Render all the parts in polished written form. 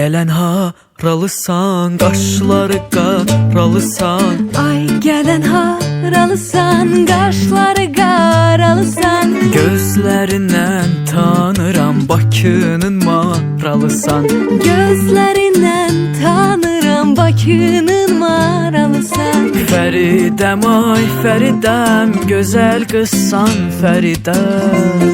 gələn haralısan, qaşları qaralısan. Ay gələn haralısan, qaşları qaralısan. Gözlərindən tanıram, Bakının maralısan. Gözlərindən tanıram, Bakının maralısan. Fəridəm, ay Fəridəm, gözəl qızsan Fəridəm.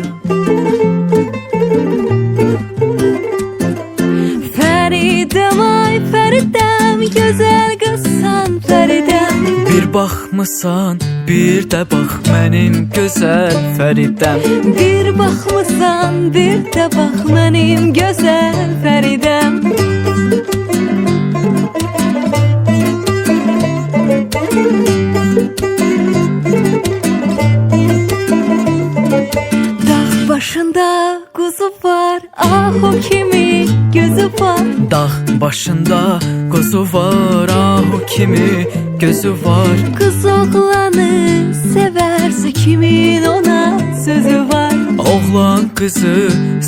Fəridəm, ay Fəridəm, gözəl qızsan Fəridəm. Bir baxmısan, bir də bax mənim gözəl Fəridəm. Bir baxmısan, bir də bax mənim gözəl Fəridəm. Dağ başında quzu var, ah o kimi gözü var. Dağ başında quzu var, ah o kimi gözü var. Qız oğlanı sevərsə kimin ona sözü var. Oğlan qızı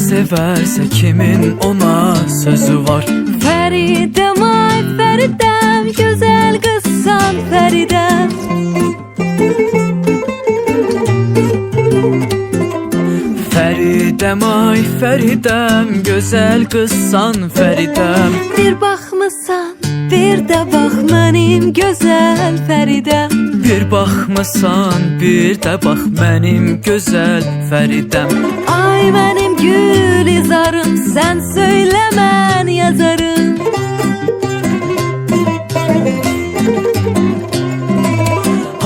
sevərsə kimin ona sözü var. Fəridəm, ay Fəridəm, gözəl qızsan Fəridəm. Fəridəm, ay Fəridəm, gözəl qızsan Fəridəm. Bir baxmısan, bir də bax mənim gözəl Fəridəm. Bir baxmısan, bir də bax mənim gözəl Fəridəm. Ay mənim gülizarım, sən söylə mən yazarım.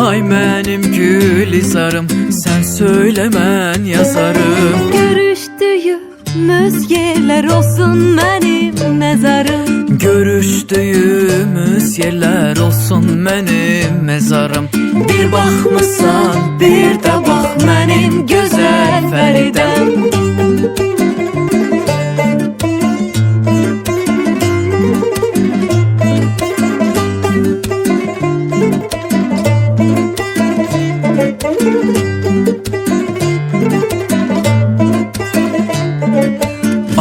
Ay mənim gülizarım, sən söylə mən yazarım. Görüşdüyümüz yerlər olsun mənim məzarım. Görüşdüyümüz yerlər olsun mənim məzarım. Bir baxmısan, bir də bax mənim gözəl Fəridəm.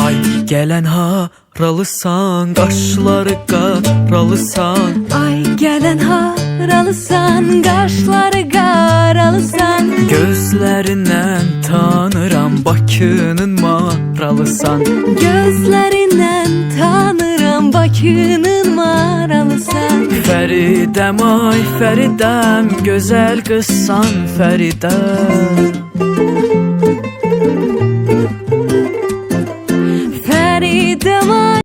Ay gələn haralısan, qaşları qaralısan. Ay gələn haralısan, qaşları qaralısan. Gözlərindən tanıram, Bakının maralısan. Gözlərindən tanıram, Bakının maralısan. Fəridəm, ay Fəridəm, gözəl qızsan Fəridəm.